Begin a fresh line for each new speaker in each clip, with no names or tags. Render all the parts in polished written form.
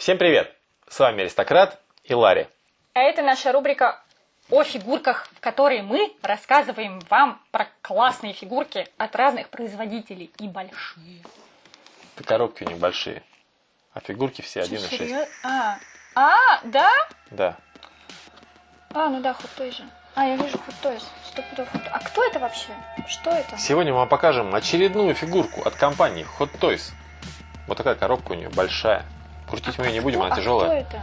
Всем привет! С вами Аристократ и Ларри.
А это наша рубрика о фигурках, в которой мы рассказываем вам про классные фигурки от разных производителей и большие.
Это коробки у них большие, а фигурки все 1,6.
Да?
Да.
Ну да, Hot Toys же. Я вижу Hot Toys. Стопудов Hot Toys. А кто это вообще? Что это?
Сегодня мы вам покажем очередную фигурку от компании Hot Toys. Вот такая коробка у нее большая. Крутить мы ее не будем, она тяжелая.
Кто это?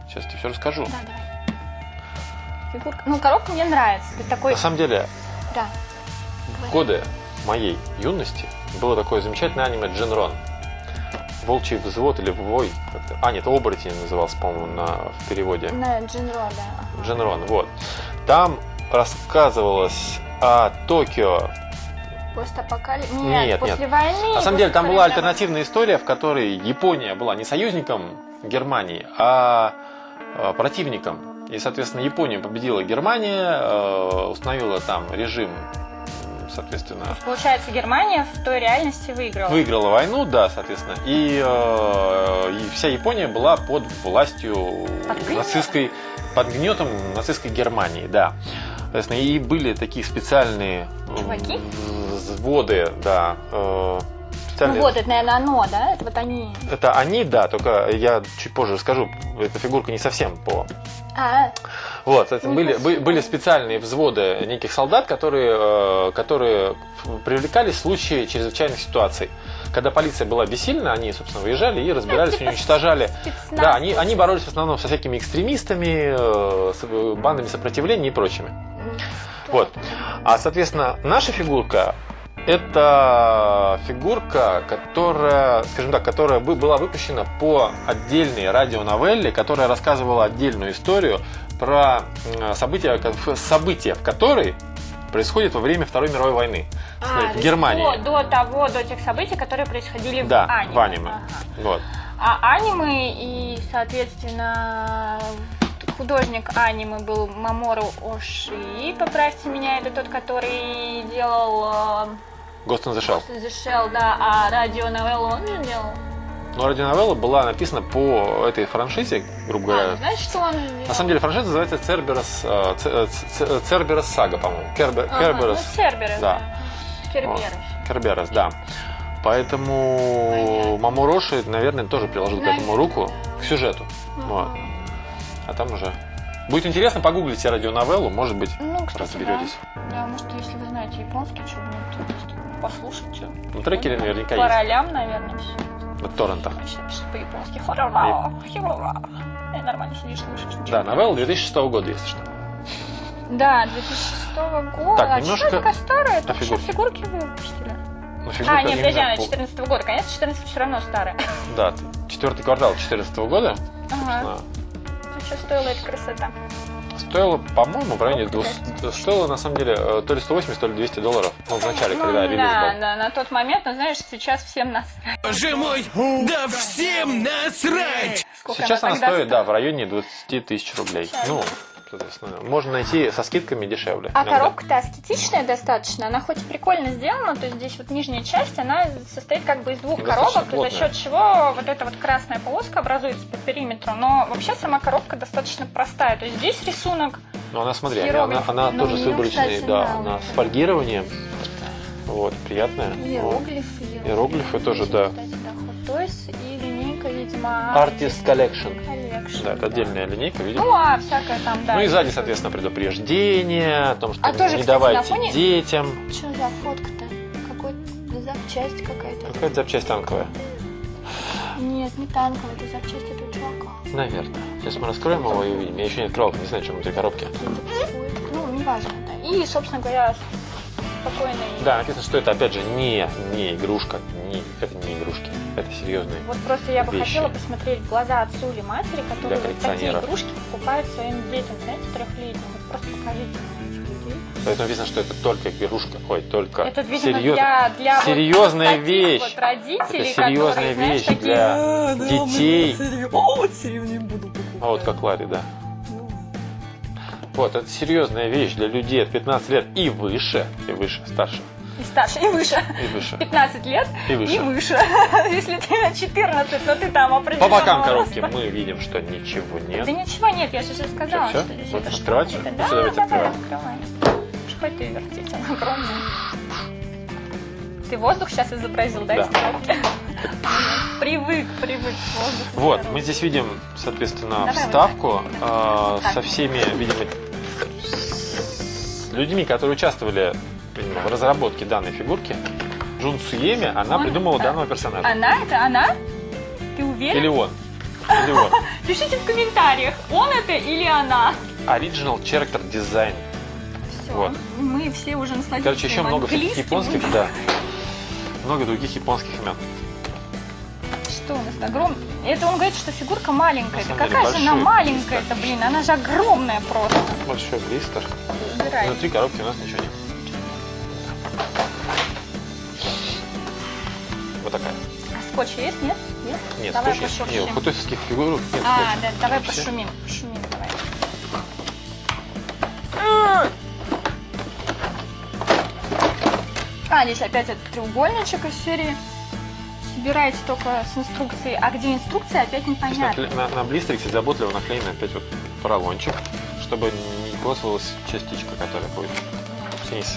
Сейчас тебе все расскажу.
Да, давай. Фигурка. коробка мне нравится. Ты такой...
На самом деле,
Да.
в годы моей юности было такое замечательное аниме Джинрон. Волчий взвод или вой. Нет, оборотень назывался, по-моему, в переводе.
На Джинро, да.
Джинрон, вот. Там рассказывалось о Токио.
Постапокалипсис?
Нет,
после войны.
На самом деле там была альтернативная история, в которой Япония была не союзником Германии, а противником. И, соответственно, Японию победила Германия, установила там режим, соответственно...
Получается, Германия в той реальности выиграла.
Выиграла войну, да, соответственно. И вся Япония была под властью нацистской, под гнетом нацистской Германии, да. Соответственно, и были такие специальные
чуваки?
Взводы, да.
Вот, это, наверное, оно, да? Это вот они.
Это они, да, только я чуть позже расскажу. Эта фигурка не совсем по... Вот, это были специальные взводы неких солдат, которые привлекались в случае чрезвычайных ситуаций. Когда полиция была бессильна, они, собственно, выезжали и разбирались, уничтожали. Да, они боролись в основном со всякими экстремистами, с бандами сопротивления и прочими. Вот. А, соответственно, наша фигурка — это фигурка, которая, скажем так, которая была выпущена по отдельной радионовелле, которая рассказывала отдельную историю про события, в которой происходит во время Второй мировой войны в Германии.
До тех событий, которые происходили в аниме.
В аниме. Вот.
А аниме и, соответственно, художник аниме был Мамору Оши. Поправьте меня, это тот, который делал...
Ghost in the Shell.
Ghost in the Shell, да. А радионовеллу он же делал?
Радионовелла была написана по этой франшизе, грубо говоря.
Значит, что он же делал?
На самом деле франшиза называется Церберус Сага, по-моему. Керберус.
Церберус, да.
Керберус, да. Поэтому Мамору Оши, наверное, тоже приложил к этому руку, к сюжету. Вот. А там уже... Будет интересно, погуглите радионовеллу, может быть, разберетесь.
Да, может, если вы знаете японский, что вы послушайте.
Треки наверняка
есть. По
есть.
ролям, наверное, все.
В торрентах.
По-японски. Нормально сидишь, слушаешь.
Да, новелла 2006 года, если что.
Да, 2006 года.
Так, немножко...
Что такая старая? Только сейчас фигурки выпустили.
Нет,
подожди, она 2014 года. Конечно, 14 все равно старая.
Да, 4-й квартал 2014 года.
Ага. Что стоила эта красота?
Стоило, по-моему, в районе... Стоило, на самом деле, то ли 180, то ли 200 долларов. В начале, когда релиз был.
Да, на тот момент, но знаешь, сейчас всем насрать.
Боже мой, да всем насрать!
Сейчас она стоит, да, в районе 20 тысяч рублей. Соответственно, можно найти со скидками дешевле.
А коробка-то аскетичная достаточно. Она хоть и прикольно сделана, то есть здесь вот нижняя часть, она состоит как бы из двух коробок, за счет чего вот эта вот красная полоска образуется по периметру. Но вообще сама коробка достаточно простая. То есть здесь рисунок.
Ну она, смотри, она тоже с выборочной, да, она с фольгированием. Вот, приятная.
Иероглифы.
Иероглифы тоже, да.
То есть и линейка, видимо...
Artist Collection. Да, это отдельная линейка, видимо.
Всякое там, да.
Ну и сзади, соответственно, предупреждение о том, что
тоже,
не
кстати,
давайте детям.
Что за фотка-то? Какая-то запчасть какая-то.
Какая-то запчасть танковая.
Нет, не танковая, это запчасть этого чувака.
Наверное. Сейчас мы раскроем его и увидим. Я еще не открывал, не знаю, что внутри коробки.
Неважно, да. И, собственно говоря, спокойно.
Да, написано, что это, опять же, не игрушка. Это не игрушки. Это серьезные
Вот просто я бы
вещи.
хотела посмотреть в глаза отцу или матери, которые вот такие игрушки покупают своим детям, знаете, 3-летним. Вот просто покажите мне этих людей.
Поэтому написано, что это только игрушка. Только
это, видимо, для
серьезная
вот
вещь.
Вот родителей,
это серьезная
которые,
вещь
знаешь,
для детей.
Вот серьезно не буду покупать.
А вот как Ларри, да. Вот, это серьезная вещь для людей от 15 лет и выше, старше.
И старше, и выше.
И выше.
15 лет
И выше.
И выше. Если ты на 14, то ты там определенно.
По бокам коробки мы видим, что ничего нет.
Да ничего нет, я же сказала,
Всё?
что здесь
Вот
это
открывать
что-то.
всё?
Да,
Всё, давайте
давай,
открываем.
открывай. Хоть ты вертеть, она огромная. Ты воздух сейчас изобразил, да,
Да.
из коробки? Привык к воздуху.
Вот, мы здесь видим, соответственно,
Давай
вставку
вот так.
со всеми, видимо, с людьми, которые участвовали, видимо, в разработке данной фигурки. Джун Суеми, она придумала данного персонажа.
Она? Это она? Ты уверен?
Или он. Или он.
Пишите в комментариях, он это или она.
Original Character Design.
Все,
Вот.
мы все уже насладились.
Короче, еще много всяких
английским.
японских, да. Много других японских имен.
Что у нас огромное? Это он говорит, что фигурка маленькая.
На
Да
самом деле,
какая же она
большой
маленькая-то, блин, она же огромная просто.
Большой блистер.
Забирай.
Внутри коробки у нас ничего нет. Вот такая.
А скотч есть, нет?
Нет,
Давай
скотч нет.
пошуршим.
Нет, художественских фигурок нет
А,
скотча.
да, давай
Вообще.
пошумим, давай. А, здесь опять этот треугольничек из серии. Собирайте только с инструкцией. А где инструкция, опять
То есть
непонятно.
на блистере, кстати, заботливо наклеен опять вот поролончик, чтобы не косвалась частичка, которая будет.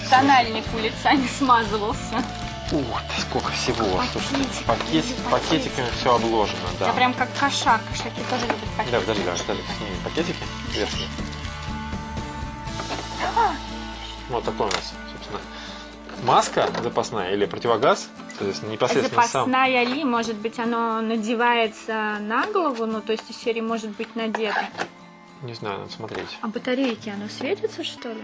Тональник у лица не смазывался.
Ух ты, сколько всего. Слушайте,
Пакетики,
пакетиками все обложено, да.
Я прям как кошак. Кошаки тоже любят
Да,
пакетики.
подожди, снимем пакетики верхние. Вот такой у нас, собственно, маска запасная или противогаз, то есть непосредственно сам.
Запасная ли, может быть, оно надевается на голову, ну, то есть из серии может быть надето.
Не знаю, надо смотреть.
А батарейки, оно светится, что ли?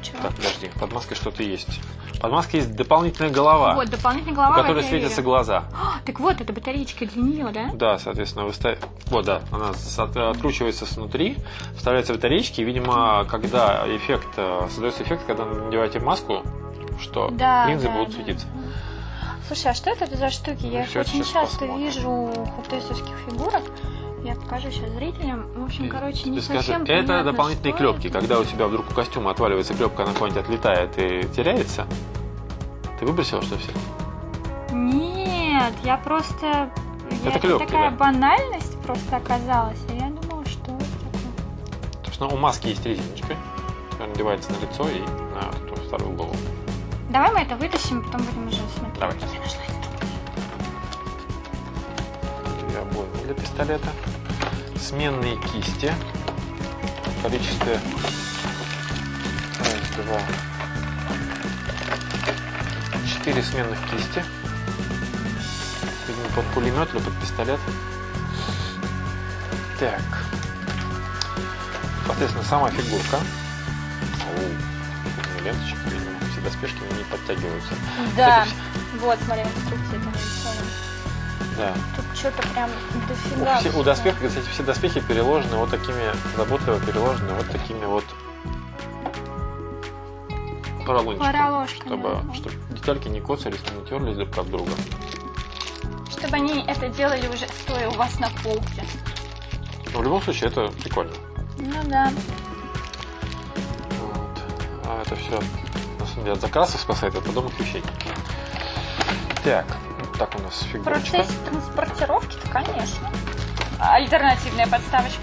Чё?
Так, подожди, под маской что-то есть. Под маской есть дополнительная голова,
Вот, дополнительная
у
голова,
которой
в это я
светятся
верю.
глаза.
Так вот, это батареечка для нее, да?
Да, соответственно, вот, да, она откручивается снутри, вставляется в батареечки, и, видимо, когда создается эффект, когда надеваете маску, что
Да,
линзы
да,
будут
да.
светиться.
Слушай, а что это за штуки? Я их
всё,
очень
сейчас
часто
посмотрим.
вижу у художественских фигурок. Я покажу сейчас зрителям. В общем, короче, не
Ты скажи,
совсем
это
понятно,
дополнительные
что
клепки.
это.
Когда у тебя вдруг у костюма отваливается клепка, она куда-нибудь отлетает и теряется. Ты выбросила, что все?
Нет, я просто...
Это клёпки,
такая
да.
банальность просто оказалась. И я думала, что это такое.
Собственно, у маски есть резиночка, которая надевается на лицо и на эту вторую голову.
Давай мы это вытащим, потом будем уже смотреть.
Давай.
Я нашла инструкцию.
Две обоймы для пистолета. Сменные кисти. В количестве... Раз, два... 4 сменных кисти. Видимо, под пулемет или под пистолет. Так. Соответственно, сама фигурка. Ленточка, видимо, все доспешки не подтягиваются.
Да,
Кстати,
вот, смотри, в инструкции это нарисовано.
да.
Тут что-то прям дофига.
У доспехов, кстати, все доспехи переложены вот такими, заботливо переложены вот такими вот поролончиками, чтобы детальки не косались, не терлись друг об друга.
Чтобы они это делали уже стоя у вас на полке.
Но в любом случае это прикольно.
Ну да.
Вот. А это все на самом деле от закрасов спасает, от подобных вещей. Так, вот так у нас фигурочка.
Процесс транспортировки-то, конечно. Альтернативная подставочка.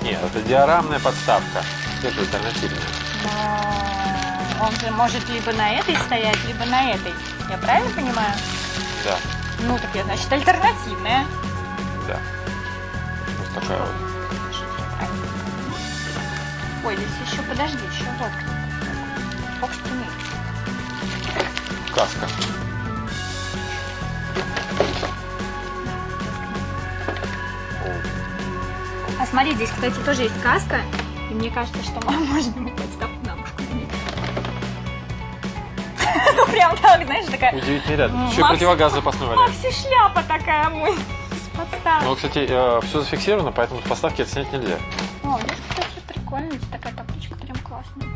Нет, это диорамная подставка. Это же альтернативная.
Но он же может либо на этой стоять, либо на этой. Я правильно понимаю?
Да,
Ну, так я, значит, альтернативная.
да. Вот такая вот.
Ой, здесь еще, подожди, еще вот. Ох, что нет.
Каска.
А смотри, здесь, кстати, тоже есть каска. И мне кажется, что можно будет подставку на ушко. Ну, прям так, знаешь, такая...
Удивительный ряд. Еще и
Макс-
противогаз запасной валяется.
Макси шляпа такая мой. С подставкой.
Ну, кстати, все зафиксировано, поэтому с подставки это снять нельзя.
О, здесь, кстати, прикольно. Здесь такая табличка прям классная.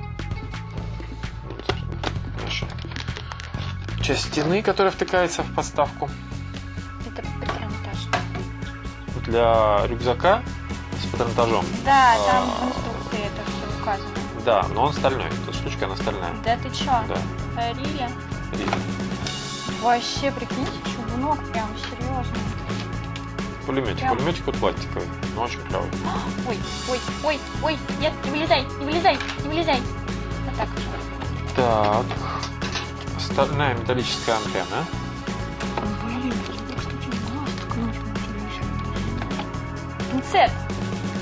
Наша часть стены, которая втыкается в подставку.
Это патронтаж.
Для рюкзака с патронтажом.
Да, там в инструкции это все указано.
Да, но он стальной. Эта штучка, она стальная.
Да ты чё?
Да.
Рили? Вообще, прикиньте, чугунок прям, серьезно.
Пулеметик.
Прям.
Пулеметик вот пластиковый, но очень клевый.
Ой, нет, не вылезай. Вот так.
Так. Стальная металлическая антенна.
Блин, кстати, пинцет.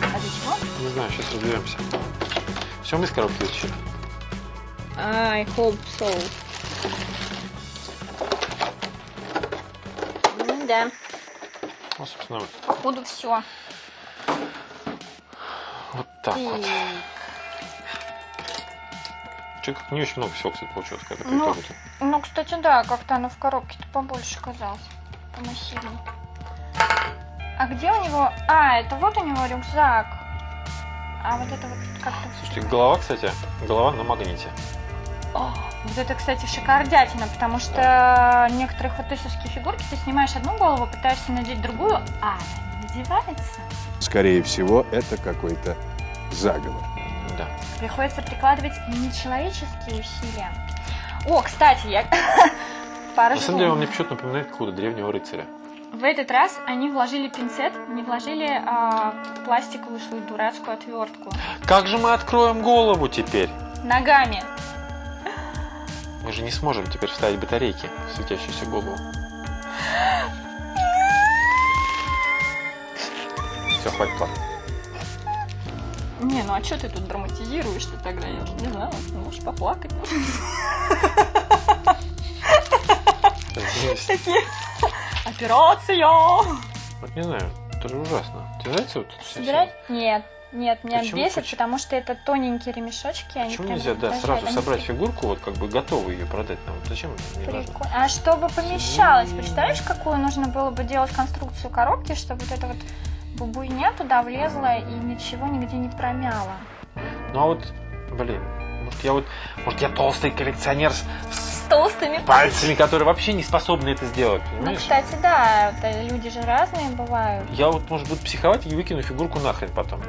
А для чего?
Не знаю, сейчас разберемся. Все, мы из коробки вытащили.
I hope so. Да.
Ну, собственно,
Походу все.
вот так вот. Что-то не очень много всего, кстати, получилось, когда по итогу.
Ну, кстати, да, как-то оно в коробке-то побольше казалось. Помассивнее. А где у него... А, это вот у него рюкзак. А вот это вот как-то...
Слушайте, голова, кстати, голова на магните.
О, вот это, кстати, шикардятина, потому что некоторые хотосовские фигурки ты снимаешь одну голову, пытаешься надеть другую, а она не надевается.
Скорее всего, это какой-то заговор.
Да.
Приходится прикладывать нечеловеческие усилия. О, кстати, я...
На самом деле он мне почему-то напоминает какого-то древнего рыцаря.
В этот раз они вложили пинцет, не вложили пластиковую свою дурацкую отвертку.
Как же мы откроем голову теперь?
Ногами.
Мы же не сможем теперь вставить батарейки в светящуюся голову. Все, хватит плакать.
Не, ну а что ты тут драматизируешь-то тогда? Я не знаю, можешь поплакать. Такие. Операция!
Вот не знаю, это же ужасно. Тебе нравится вот
Собирать? Нет, меня
Почему?
бесит, потому что это тоненькие ремешочки. Они
Почему
прям
нельзя, да,
раздражают.
сразу собрать фигурку, вот как бы готовую ее продать нам? Зачем? Не важно.
Прикольно. А чтобы помещалось, представляешь, какую нужно было бы делать конструкцию коробки, чтобы вот эта вот бубуйня туда влезла и ничего нигде не промяла.
Ну а вот, блин, может я толстый коллекционер
С толстыми
пальцами, которые вообще не способны это сделать,
Ну,
понимаешь?
кстати, да, это люди же разные бывают.
Я вот, может, буду психовать и выкину фигурку нахрен потом.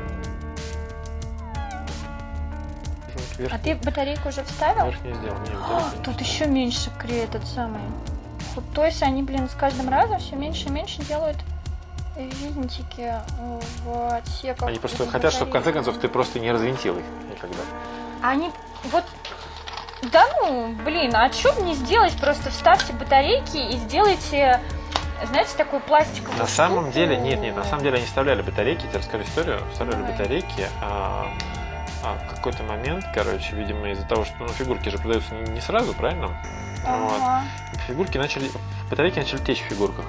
А ты батарейку уже вставил?
Верхний сделал, не,
Тут еще меньше этот самый. То есть они, блин, с каждым разом все меньше и меньше делают винтики в отсеках.
Они просто хотят, чтобы в конце концов ты просто не развинтил их никогда.
Они вот... Да ну, блин, а что бы не сделать? Просто вставьте батарейки и сделайте, знаете, такую пластиковую
На самом
штуку.
деле, нет, на самом деле они вставляли батарейки, я тебе расскажу историю, вставляли
Давай.
батарейки, в какой-то момент, короче, видимо, из-за того, что фигурки же продаются не сразу, правильно?
Ага.
Вот. Батарейки начали течь в фигурках.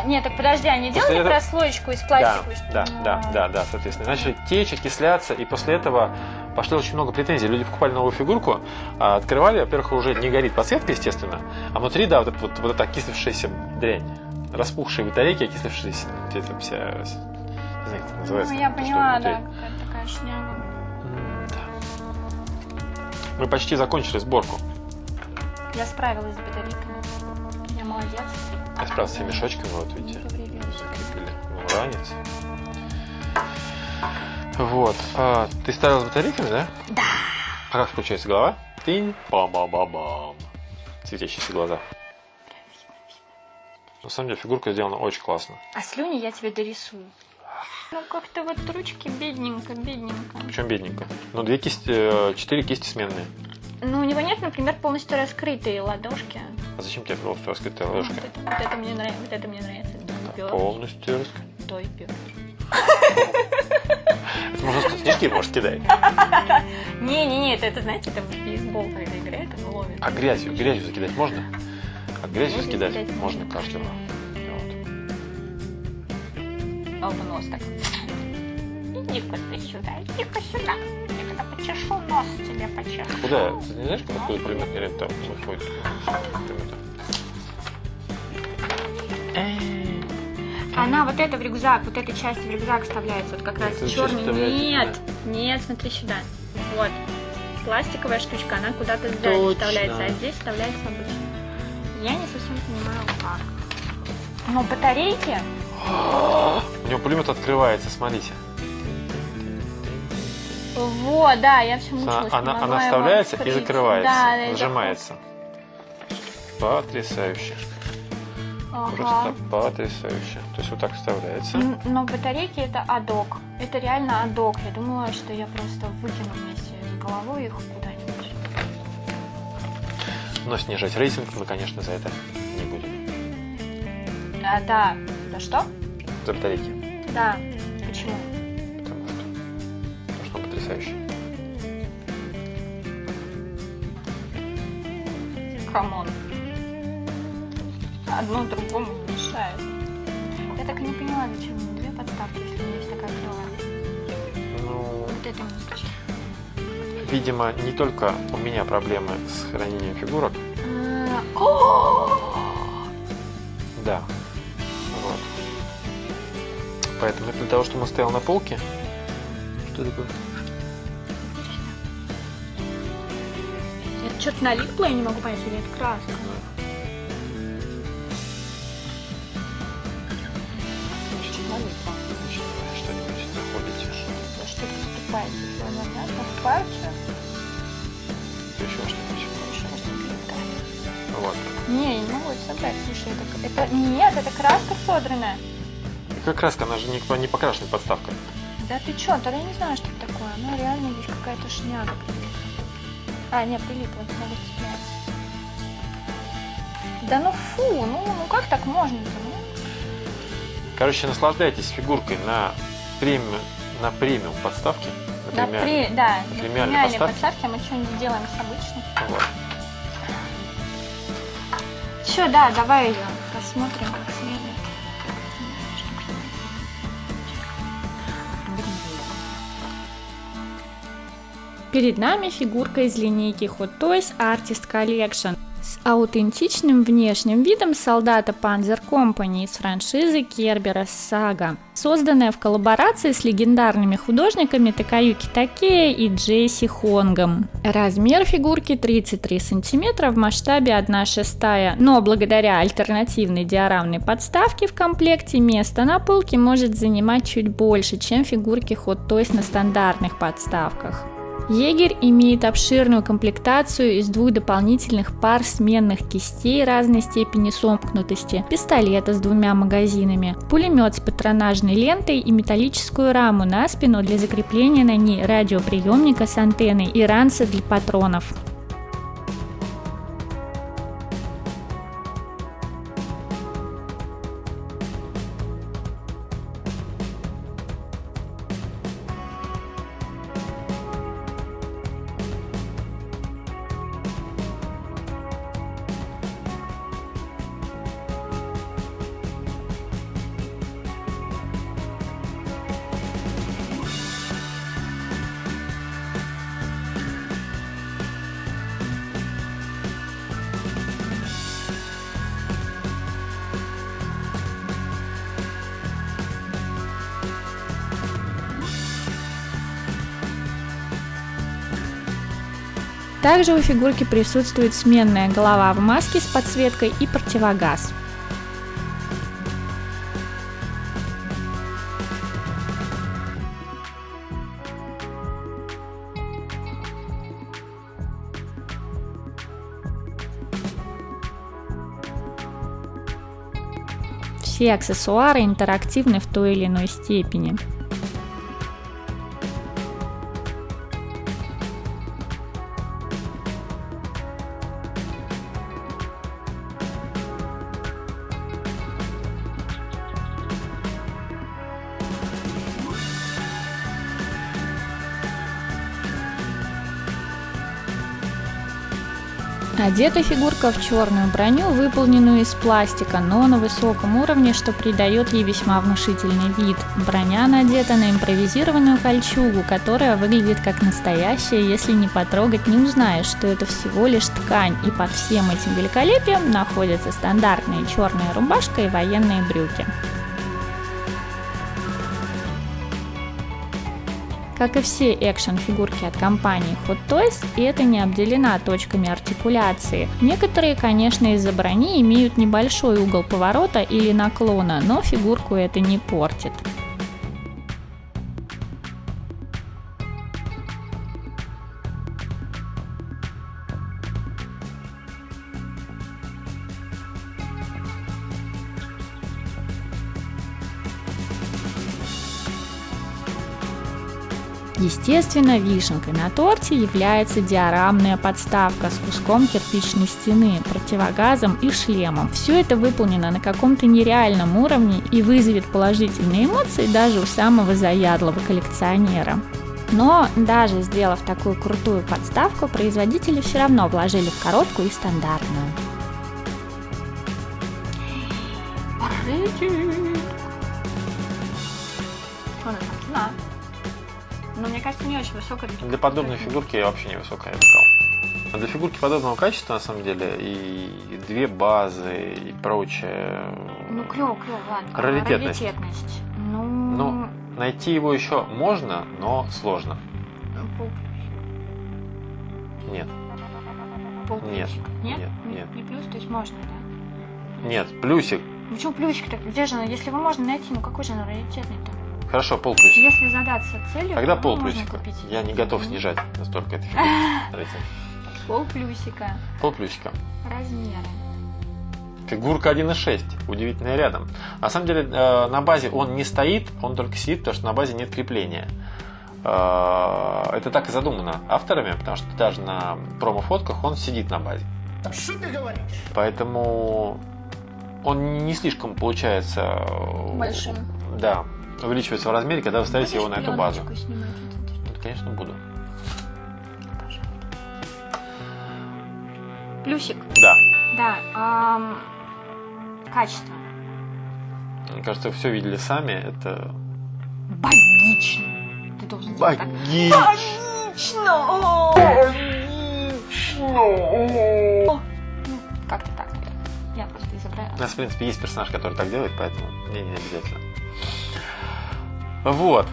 Нет, так подожди, они делали прослоечку из пластиковой?
Да, соответственно. Начали течь, окисляться, и после этого пошло очень много претензий. Люди покупали новую фигурку, открывали, во-первых, уже не горит подсветка, естественно, а внутри, да, вот эта окислившаяся дрянь. Распухшие батарейки, окислившиеся, это вся, не знаю, как это называется.
Ну, я поняла,
внутри.
да, какая-то такая шняга.
Да. Мы почти закончили сборку.
Я справилась с батарейками. Я молодец.
Я справился с всеми мешочками, вот видите. Закрепили. Ну, ранец. Вот. Ты ставила с батарейками, да?
Да.
А как включается голова? Тынь, бам-бам-бам-бам. Светящиеся глаза. На самом деле фигурка сделана очень классно.
А слюни я тебе дорисую. Ну как-то вот ручки бедненько.
Причем бедненько. Ну, 4 кисти сменные.
Ну, у него нет, например, полностью раскрытые ладошки.
А зачем тебе полностью раскрытая ладошка?
Вот это мне нравится.
Полностью раскрытая.
Дай пёр.
Это можно сказать, снежки, может, кидать.
Не, это, знаете, это в бейсбол, когда играет, он ловит.
А грязью закидать можно? А грязью
Можно
закидать
закидать
можно
можно.
каждого.
А в нос так. Иди-ка ты сюда, иди-ka сюда. Я когда почешу нос, тебе почешу.
Куда? Ты не знаешь, какой пулеметный ряд там выходит?
Она вот это в рюкзак, вот эта часть в рюкзак вставляется, вот как раз
Эта часть
черный.
вставляется
Нет, смотри сюда. Вот. Пластиковая штучка, она куда-то сзади
Точно.
вставляется, а здесь вставляется обычно. Я не совсем понимаю, как. Но батарейки...
У него пулемет открывается, смотрите.
Вот, да, я все мучилась.
Она вставляется и закрывается, да, сжимается. Потрясающе. Просто потрясающе. То есть вот так вставляется.
Но батарейки это адок. Это реально адок. Я думала, что я просто выкину вместе с головой их куда-нибудь.
Но снижать рейтинг мы, конечно, за это не будем.
Да. За что?
За батарейки.
Да. Почему?
Потому что он потрясающий.
Камон. Одно другому не мешает. Я так и не поняла, зачем мне две подставки, если у меня есть такая клевая.
Ну,
вот это мне.
Видимо, не только у меня проблемы с хранением фигурок. Да. Вот. Поэтому для того, чтобы он стоял на полке. Что такое?
Это что-то налипло, я не могу понять, или это краска.
Что-нибудь находите.
Что-то поступает. Наступающее.
Еще что-нибудь. Вот.
Не, я не могу это собрать. Слушай, это нет, это краска содранная.
Какая краска? Она же не покрашена подставкой.
Да ты чё? Тогда я не знаю, что это такое. Ну реально здесь какая-то шняга. Нет, прилипла, не могу цепляться. Да ну фу, ну как так можно-то?
Короче, наслаждайтесь фигуркой на премиум подставке.
На премиальной
подставке
мы что-нибудь сделаем с обычной.
Вот.
Чё, да, давай ее посмотрим как следует. Перед нами фигурка из линейки Hot Toys Artist Collection с аутентичным внешним видом солдата Panzer Company из франшизы Кербера Сага, созданная в коллаборации с легендарными художниками Такаюки Такея и Джейси Хонгом. Размер фигурки 33 см в масштабе 1/6, но благодаря альтернативной диорамной подставке в комплекте место на полке может занимать чуть больше, чем фигурки Hot Toys на стандартных подставках. Егерь имеет обширную комплектацию из 2 дополнительных пар сменных кистей разной степени сомкнутости, пистолета с 2 магазинами, пулемет с патронажной лентой и металлическую раму на спину для закрепления на ней радиоприемника с антенной и ранца для патронов. Также у фигурки присутствует сменная голова в маске с подсветкой и противогаз. Все аксессуары интерактивны в той или иной степени. Одета фигурка в черную броню, выполненную из пластика, но на высоком уровне, что придает ей весьма внушительный вид. Броня надета на импровизированную кольчугу, которая выглядит как настоящая, если не потрогать, не узнаешь, что это всего лишь ткань, и под всем этим великолепием находятся стандартная черная рубашка и военные брюки. Как и все экшн-фигурки от компании Hot Toys, эта не обделена точками артикуляции. Некоторые, конечно, из-за брони имеют небольшой угол поворота или наклона, но фигурку это не портит.
Естественно, вишенкой на торте является диорамная подставка с куском кирпичной стены, противогазом и шлемом. Все это выполнено на каком-то нереальном уровне и вызовет положительные эмоции даже у самого заядлого коллекционера. Но даже сделав такую крутую подставку, производители все равно вложили в коробку и стандартную.
Но мне кажется, не очень высокая.
Для подобной фигурки вообще не высокая, я бы сказал. А для фигурки подобного качества, на самом деле, и две базы, и прочее.
Ну, клево, ладно.
Раритетность. Ну, найти его еще можно, но сложно. Нет. Нет.
Нет. Не плюс, то есть можно, да?
Нет, плюсик.
Почему плюсик-то? Где же она? Если его можно найти, ну какой же она раритетный-то?
Хорошо, полплюсика.
Если задаться целью,
тогда
то
полплюсика. Я не готов снижать настолько это фигурки.
Полплюсика.
Полплюсика.
Размеры.
Фигурка 1.6. Удивительная рядом. На самом деле на базе он не стоит, он только сидит, потому что на базе нет крепления. Это так и задумано авторами, потому что даже на промо-фотках он сидит на базе.
Что ты говоришь?
Поэтому он не слишком получается
большим.
Да, увеличивается в размере, когда вы ставите его на эту базу.
Снимать?
Конечно, буду.
Плюсик.
Да.
Да. Качество.
Мне кажется, вы все видели сами. Это
богично. Ты должен сделать так.
Богично!
Ну, как-то так, наверное. Я просто изображаю.
У нас, в принципе, есть персонаж, который так делает, поэтому мне не обязательно. Вот.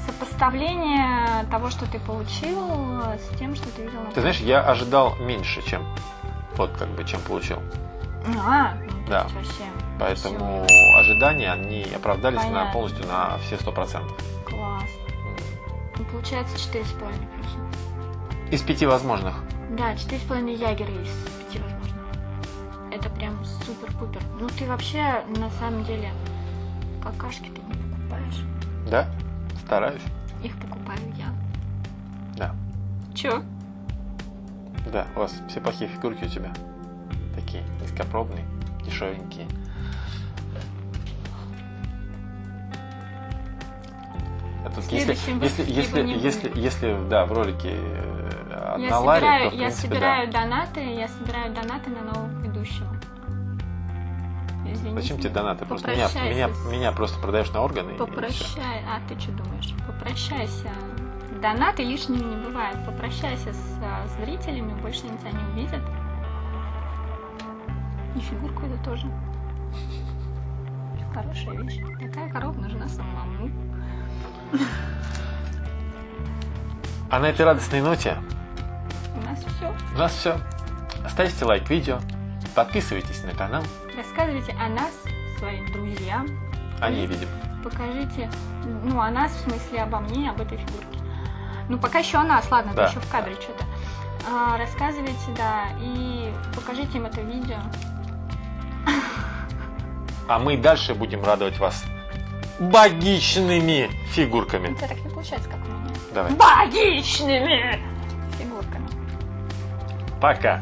Сопоставление того, что ты получил, с тем, что ты видел на...
Ты знаешь, я ожидал меньше, чем чем получил. Да.
Вообще,
поэтому ожидания, они оправдались полностью на все 100%.
Класс. Ну, получается 4,5 плюса.
Из 5 возможных.
Да, 4,5 ягера из 5 возможных. Это прям супер-пупер. Ну ты вообще, на самом деле, какашки ты не покупаешь.
Да? Стараюсь.
Их покупаю я.
Да.
Чё?
Да, у вас все плохие фигурки у тебя. Такие низкопробные, дешевенькие. А тут если да, в ролике одна Ларри, то в принципе,
собираю донаты на нового ведущего. Извините.
Зачем тебе донаты? Просто меня просто продаешь на органы.
Попрощай. А ты что думаешь? Попрощайся. Донаты лишними не бывают. Попрощайся с зрителями, больше они тебя не увидят. И фигурку это тоже. Хорошая вещь. Такая коробка нужна самому.
А на этой радостной ноте
у нас все.
Ставьте лайк видео, подписывайтесь на канал.
Рассказывайте о нас своим друзьям.
Они видят.
Покажите, о нас, в смысле, обо мне, об этой фигурке. Ну, пока еще о нас, ладно,
да.
Ты еще в кадре что-то. Рассказывайте, да, и покажите им это видео.
А мы дальше будем радовать вас богичными фигурками.
У тебя так не получается, как у меня.
Давай.
Богичными фигурками.
Пока.